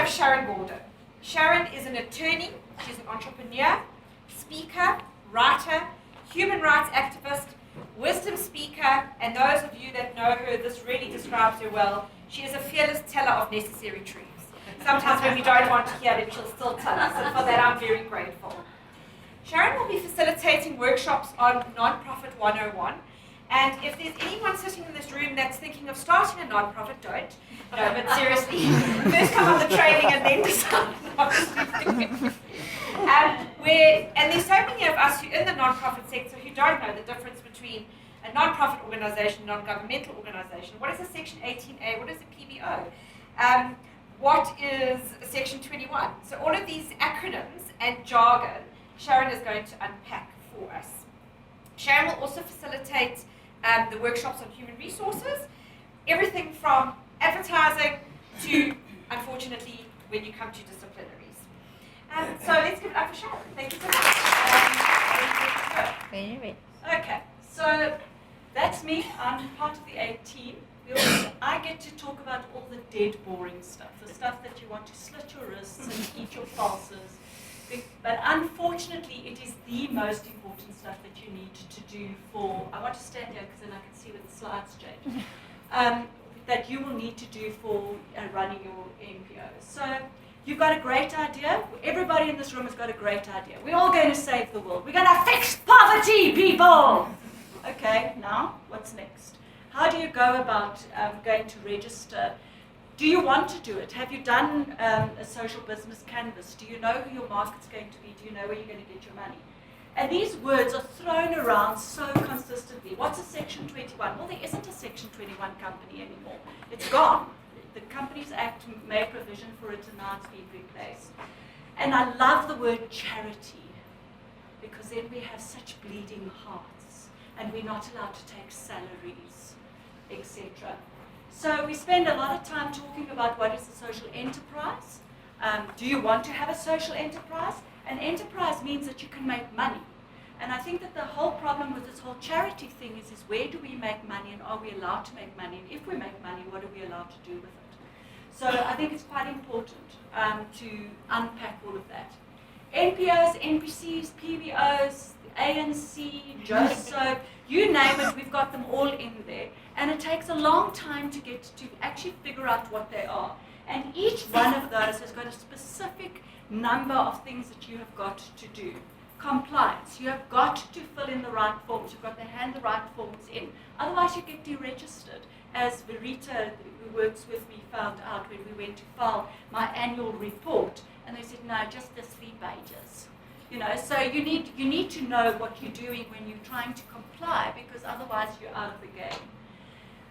have Sharon Gordon. Sharon is an attorney, she's an entrepreneur, speaker, writer, human rights activist, wisdom speaker, and those of you that know her, this really describes her well. She is a fearless teller of necessary truths. Sometimes when we don't want to hear them, she'll still tell us, and for that I'm very grateful. Sharon will be facilitating workshops on Nonprofit 101, and if there's anyone sitting in this room that's thinking of starting a nonprofit, don't. No, but seriously, first come on the training and then decide what to do. And there's so many of us who in the nonprofit sector who don't know the difference between a nonprofit organization, non-governmental organization. What is a Section 18A? What is a PBO? What is Section 21? So all of these acronyms and jargon, Sharon is going to unpack for us. Sharon will also facilitate the workshops on human resources, everything from advertising to, unfortunately, when you come to disciplinaries. So let's give it up for Sharon. Thank you so much. Okay, so that's me. I'm part of the Ei8ht team. I get to talk about all the dead boring stuff, the stuff that you want to slit your wrists and eat your pulses. But unfortunately, it is the most important stuff that you need to do for, I want to stand here because then I can see where the slides change, that you will need to do for running your NPOs. So you've got a great idea. Everybody in this room has got a great idea. We're all going to save the world. We're going to fix poverty, people! Okay, now, what's next? How do you go about going to register? Do you want to do it? Have you done a social business canvas? Do you know who your market's going to be? Do you know where you're going to get your money? And these words are thrown around so consistently. What's a Section 21? Well, there isn't a Section 21 company anymore. It's gone. The Companies Act made provision for it and now it's been replaced. And I love the word charity because then we have such bleeding hearts and we're not allowed to take salaries, etc. So we spend a lot of time talking about what is a social enterprise. Do you want to have a social enterprise? An enterprise means that you can make money. And I think that the whole problem with this whole charity thing is where do we make money and are we allowed to make money? And if we make money, what are we allowed to do with it? So I think it's quite important to unpack all of that. NPOs, NPCs, PBOs, ANC, JOSO, you name it, we've got them all in there. And it takes a long time to get to actually figure out what they are. And each one of those has got a specific number of things that you have got to do. Compliance, you have got to fill in the right forms. You've got to hand the right forms in. Otherwise you get deregistered. As Verita, who works with me, found out when we went to file my annual report. And they said, no, just the 3 pages. You know, so you need to know what you're doing when you're trying to comply because otherwise you're out of the game.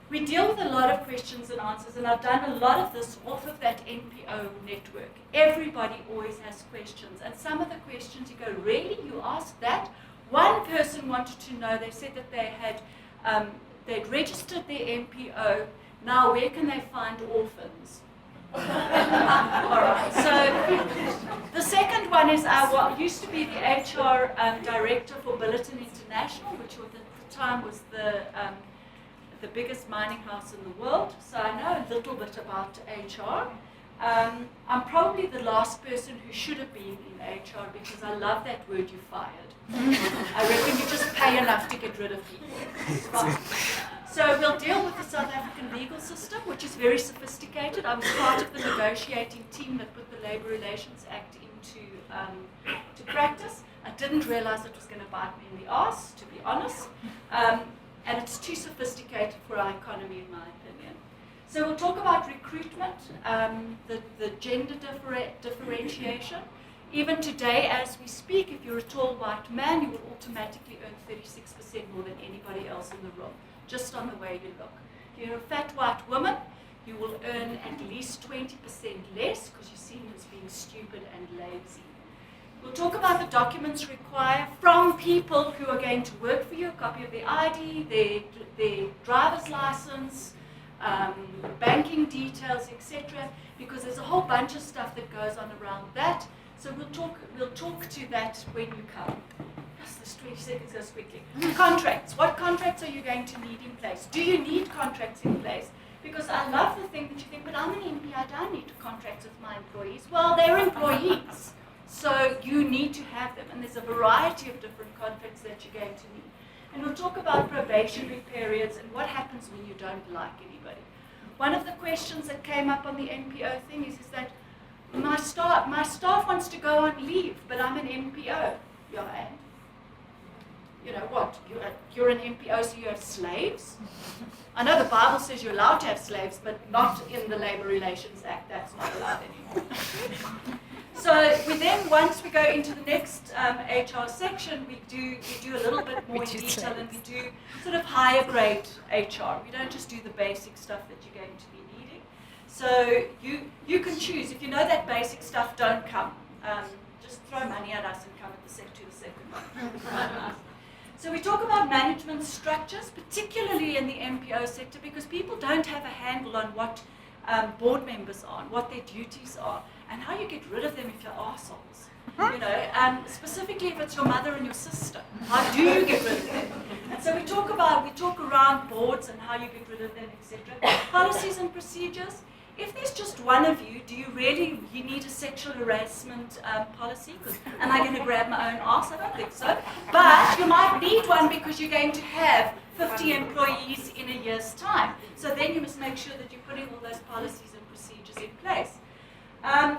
We deal with a lot of questions and answers, and I've done a lot of this off of that NPO network. Everybody always has questions, and some of the questions you go, really, you asked that? One person wanted to know, they said that they had, they'd registered their NPO, now where can they find orphans? All right, so the second one is what used to be the HR director for Billiton International, which at the time was the biggest mining house in the world, so I know a little bit about HR. I'm probably the last person who should have been in HR because I love that word, you fired. I reckon you just pay enough to get rid of people. It's fine. So we'll deal with the South African legal system, which is very sophisticated. I was part of the negotiating team that put the Labour Relations Act into to practice. I didn't realize it was going to bite me in the arse, to be honest. And it's too sophisticated for our economy, in my opinion. So we'll talk about recruitment, the gender differentiation. Even today, as we speak, if you're a tall white man, you will automatically earn 36% more than anybody else in the room, just on the way you look. If you're a fat white woman, you will earn at least 20% less because you're seen as being stupid and lazy. We'll talk about the documents required from people who are going to work for you, a copy of their ID, their driver's license, banking details, etc. Because there's a whole bunch of stuff that goes on around that. So we'll talk to that when you come. Yes, this 20 seconds goes quickly. Contracts. What contracts are you going to need in place? Do you need contracts in place? Because I love the thing that you think, but I'm an NPI don't need contracts with my employees. Well, they're employees, so you need to have them. And there's a variety of different contracts that you're going to need. And we'll talk about probationary periods and what happens when you don't like anybody. One of the questions that came up on the NPO thing is that my staff wants to go on leave, but I'm an NPO. Yeah, and? You know what? You're an NPO, so you have slaves? I know the Bible says you're allowed to have slaves, but not in the Labor Relations Act. That's not allowed anymore. So we then, once we go into the next HR section, we do a little bit more in detail, and we do sort of higher grade HR. We don't just do the basic stuff that you're going to be needing. So you can choose. If you know that basic stuff don't come, just throw money at us and come to the second one. So we talk about management structures, particularly in the MPO sector, because people don't have a handle on what board members are, what their duties are, and how you get rid of them if you're arseholes. You know, specifically if it's your mother and your sister, how do you get rid of them? And so we talk around boards and how you get rid of them, etc. Policies and procedures. If there's just one of you, do you need a sexual harassment policy? Because am I going to grab my own arse? I don't think so. But you might need one because you're going to have 50 employees in a year's time. So then you must make sure that you're putting all those policies and procedures in place.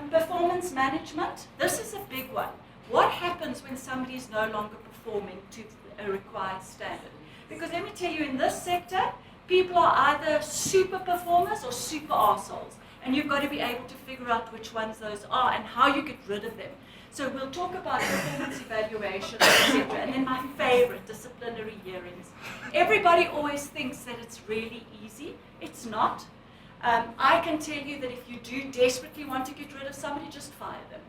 Performance management. This is a big one. What happens when somebody is no longer performing to a required standard? Because let me tell you, in this sector, people are either super performers or super arseholes. And you've got to be able to figure out which ones those are and how you get rid of them. So we'll talk about performance evaluation, etc. And then my favorite, disciplinary hearings. Everybody always thinks that it's really easy. It's not. I can tell you that if you do desperately want to get rid of somebody, just fire them.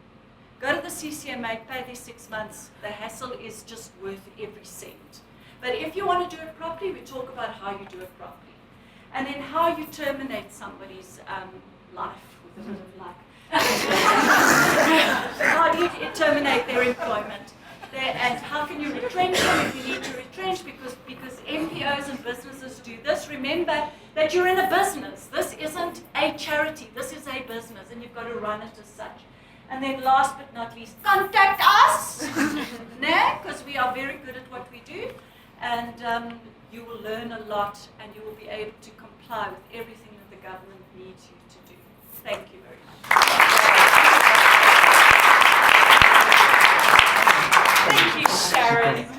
Go to the CCMA, pay their 6 months. The hassle is just worth every cent. But if you want to do it properly, we talk about how you do it properly. And then how you terminate somebody's life with a bit of luck. How do you terminate their employment? And how can you retrench them if you need to retrench? Because MPOs and businesses do this. Remember that you're in a business. This isn't a charity. This is a business, and you've got to run it as such. And then last but not least, contact us, because we are very good at what we do. And you will learn a lot, and you will be able to comply with everything that the government needs you to do. Thank you very much. Thank you, Sharon.